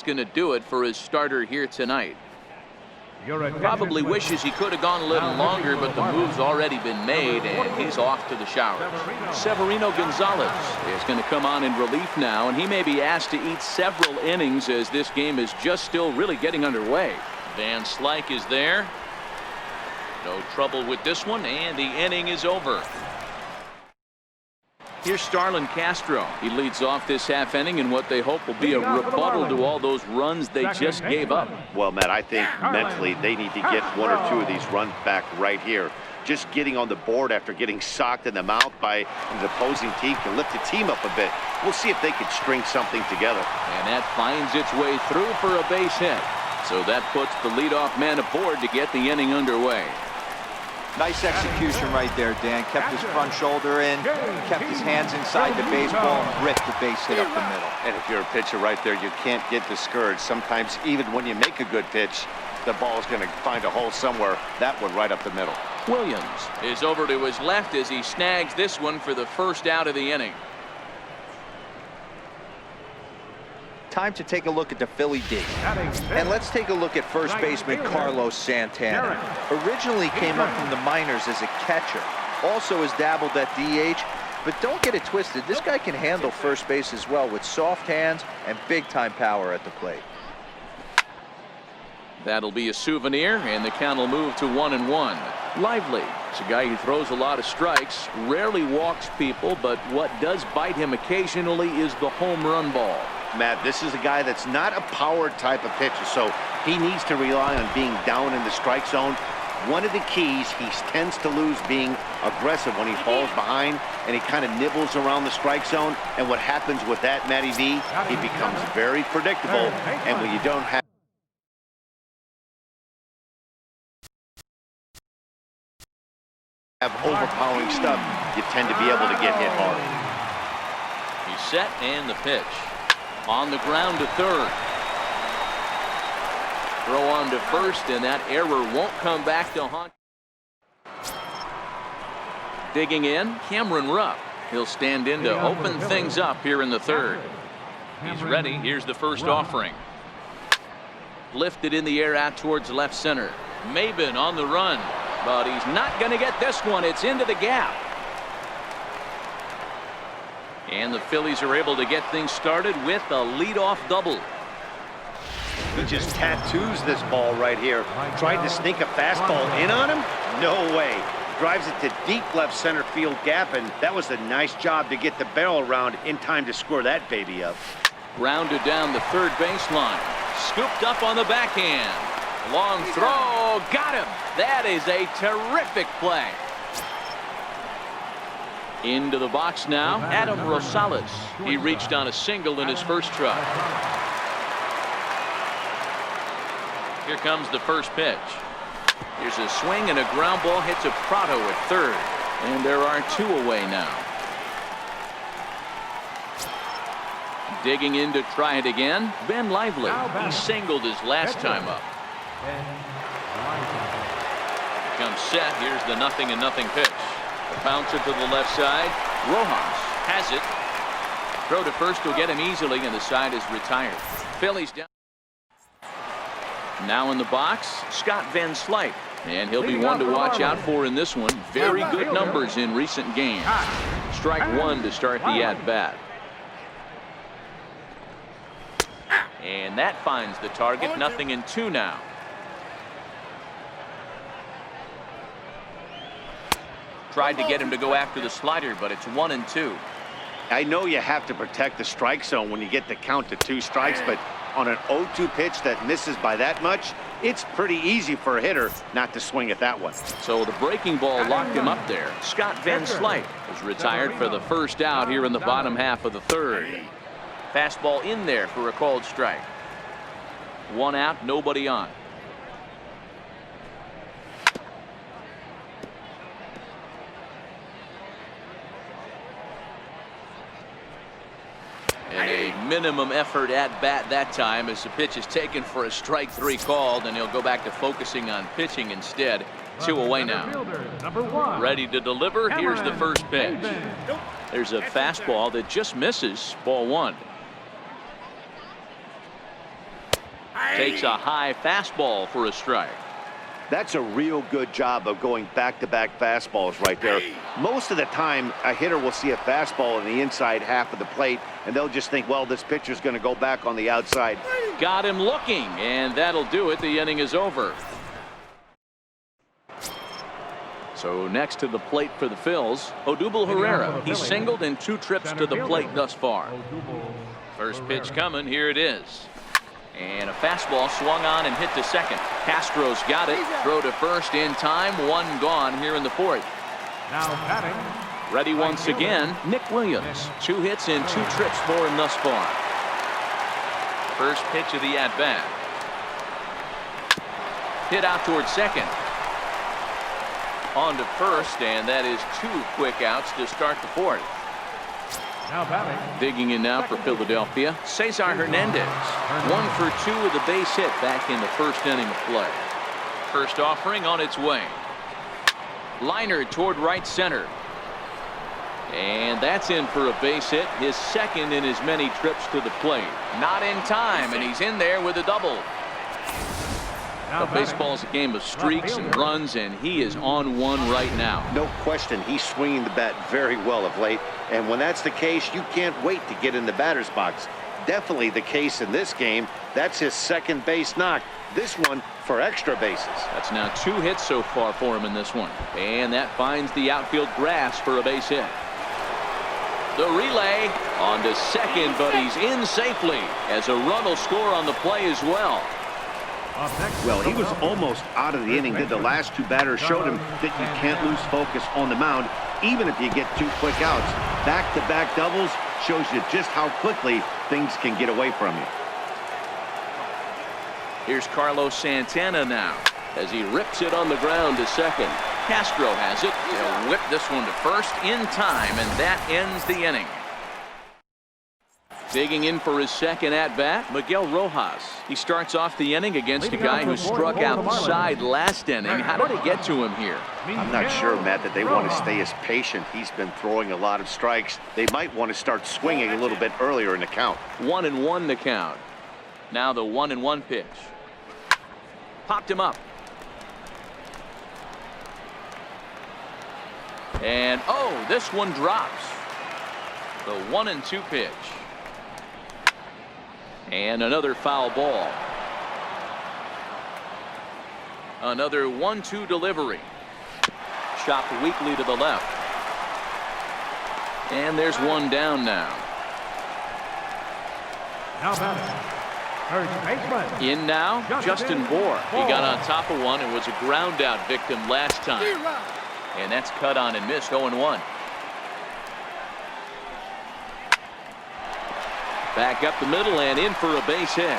It's going to do it for his starter here tonight. Probably wishes he could have gone a little longer, but the move's already been made, and he's off to the showers. Severino Gonzalez is going to come on in relief now, and he may be asked to eat several innings as this game is just still really getting underway. Van Slyke is there. No trouble with this one, and the inning is over. Here's Starlin Castro. He leads off this half inning in what they hope will be a rebuttal to all those runs they just gave up. Well, Matt, I think mentally they need to get one or two of these runs back right here. Just getting on the board after getting socked in the mouth by the opposing team can lift the team up a bit. We'll see if they can string something together. And that finds its way through for a base hit. So that puts the leadoff man aboard to get the inning underway. Nice execution right there, Dan. Kept his front shoulder in, kept his hands inside the baseball, and ripped the base hit up the middle. And if you're a pitcher right there, you can't get discouraged. Sometimes even when you make a good pitch, the ball is going to find a hole somewhere. That one right up the middle. Williams is over to his left as he snags this one for the first out of the inning. Time to take a look at the Philly D. And let's take a look at first baseman Carlos Santana. Originally came up from the minors as a catcher. Also has dabbled at DH. But don't get it twisted. This guy can handle first base as well with soft hands and big-time power at the plate. That'll be a souvenir, and the count will move to 1-1. Lively. It's a guy who throws a lot of strikes, rarely walks people, but what does bite him occasionally is the home run ball. Matt, this is a guy that's not a power type of pitcher, so he needs to rely on being down in the strike zone. One of the keys, he tends to lose being aggressive when he falls behind and he kind of nibbles around the strike zone. And what happens with that, Matty V, he becomes very predictable. And when you don't have overpowering stuff, you tend to be able to get hit hard. He's set, and the pitch. On the ground to third. Throw on to first, and that error won't come back to haunt. Digging in, Cameron Rupp. He'll stand in to open things up here in the third. He's ready. Here's the first offering. Lifted in the air out towards left center. Maben on the run, but he's not going to get this one. It's into the gap. And the Phillies are able to get things started with a leadoff double. He just tattoos this ball right here. Tried to sneak a fastball in on him? No way. Drives it to deep left center field gap, and that was a nice job to get the barrel around in time to score that baby up. Grounded down the third baseline. Scooped up on the backhand. Long throw. Got him. That is a terrific play. Into the box now, Adam Rosales. He reached on a single in his first try. Here comes the first pitch. Here's a swing, and a ground ball hits a Prado at third. And there are two away now. Digging in to try it again, Ben Lively. He singled his last time up. Comes set. Here's the 0-0 pitch. A bouncer to the left side. Rojas has it. Throw to first will get him easily, and the side is retired. Phillies down. Now in the box, Scott Van Slyke. And he'll be one to watch out for in this one. Very good numbers in recent games. Strike one to start the at-bat. And that finds the target. 0-2 now. Tried to get him to go after the slider, but it's 1-2. I know you have to protect the strike zone when you get the count to 2 strikes, but on an 0-2 pitch that misses by that much, it's pretty easy for a hitter not to swing at that one. So the breaking ball locked him up there. Scott Van Slyke is retired for the first out here in the bottom half of the third. Fastball in there for a called strike. 1 out, nobody on. And a minimum effort at bat that time as the pitch is taken for a strike 3 called, and he'll go back to focusing on pitching instead. 2 away now. Ready to deliver. Here's the first pitch. There's a fastball that just misses. Ball 1. Takes a high fastball for a strike. That's a real good job of going back-to-back fastballs right there. Most of the time, a hitter will see a fastball in the inside half of the plate, and they'll just think, well, this pitcher's going to go back on the outside. Got him looking, and that'll do it. The inning is over. So next to the plate for the Phils, Odubel Herrera. He's singled in 2 trips to the plate thus far. First pitch coming. Here it is. And a fastball swung on and hit to second. Castro's got it. Throw to first in time. 1 gone here in the 4th. Now batting. Ready once again, Nick Williams. 2 hits in 2 trips for him thus far. First pitch of the at-bat. Hit out towards second. On to first, and that is 2 quick outs to start the 4th. Now batting. Digging in now for Philadelphia, Cesar Hernandez. 1 for 2 with a base hit back in the first inning of play. First offering on its way. Liner toward right center. And that's in for a base hit, his second in as many trips to the plate. Not in time, and he's in there with a double. Baseball is a game of streaks and runs, and he is on one right now. No question, he's swinging the bat very well of late. And when that's the case, you can't wait to get in the batter's box. Definitely the case in this game. That's his second base knock. This one for extra bases. That's now 2 hits so far for him in this one. And that finds the outfield grass for a base hit. The relay on to second, but he's in safely as a run will score on the play as well. Well, he was almost out of the inning. The last 2 batters showed him that you can't lose focus on the mound, even if you get 2 quick outs. Back-to-back doubles shows you just how quickly things can get away from you. Here's Carlos Santana now as he rips it on the ground to second. Castro has it. He'll whip this one to first in time, and that ends the inning. Digging in for his second at-bat, Miguel Rojas. He starts off the inning against a guy who struck outside last inning. How did it get to him here? I'm not sure, Matt, that they want to stay as patient. He's been throwing a lot of strikes. They might want to start swinging a little bit earlier in the count. 1-1 the count. Now the 1-1 pitch. Popped him up. And, oh, this one drops. The 1-2 pitch. And another foul ball. Another 1-2 delivery. Chopped weakly to the left. And there's one down now. Now batting. First baseman. In now, Justin Bohr. He got on top of one and was a ground out victim last time. And that's cut on and missed. 0-1. Back up the middle and in for a base hit.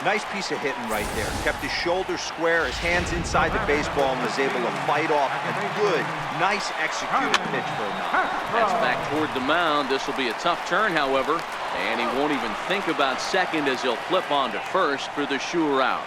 Nice piece of hitting right there. Kept his shoulders square, his hands inside the baseball, and was able to fight off a good, nice executed pitch for a knock. That's back toward the mound. This will be a tough turn, however, and he won't even think about second as he'll flip on to first for the sure out.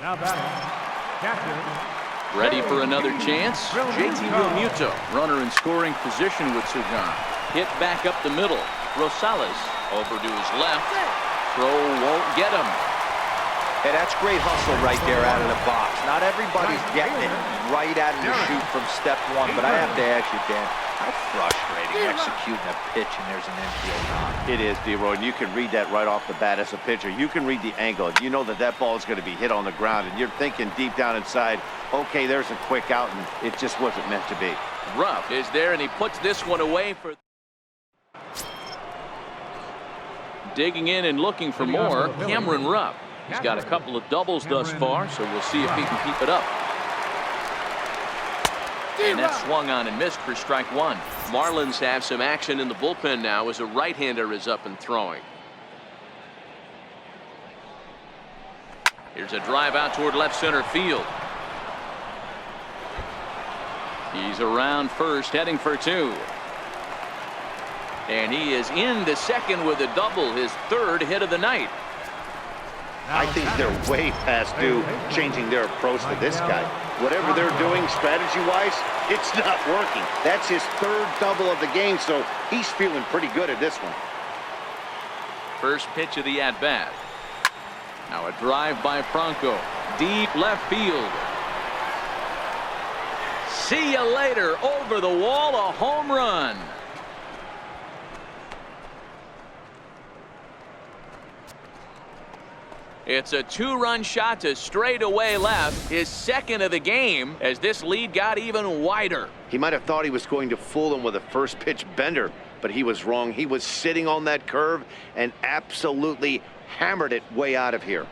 Now batting. Catcher. Ready for another chance? JT Realmuto, runner in scoring position with Cigar. Hit back up the middle. Rosales over to his left. Throw won't get him. Hey, that's great hustle right there out of the box. Not everybody's getting it right out of the chute from step 1, but I have to ask you, Dan, how frustrating executing a pitch and there's an infield knock. It is, D-Roy, and you can read that right off the bat as a pitcher. You can read the angle. You know that that ball is going to be hit on the ground, and you're thinking deep down inside, okay, there's a quick out, and it just wasn't meant to be. Ruff is there, and he puts this one away for... Digging in and looking for more, Cameron Rupp. He's got a couple of doubles thus far, so we'll see if he can keep it up. And that swung on and missed for strike 1. Marlins have some action in the bullpen now as a right-hander is up and throwing. Here's a drive out toward left center field. He's around first, heading for 2. And he is in the second with a double, his 3rd hit of the night. I think they're way past due changing their approach to this guy. Whatever they're doing strategy-wise, it's not working. That's his third double of the game, so he's feeling pretty good at this one. First pitch of the at-bat. Now a drive by Franco. Deep left field. See you later. Over the wall, a home run. It's a two-run shot to straightaway left, his second of the game, as this lead got even wider. He might have thought he was going to fool him with a first pitch bender, but he was wrong. He was sitting on that curve and absolutely hammered it way out of here.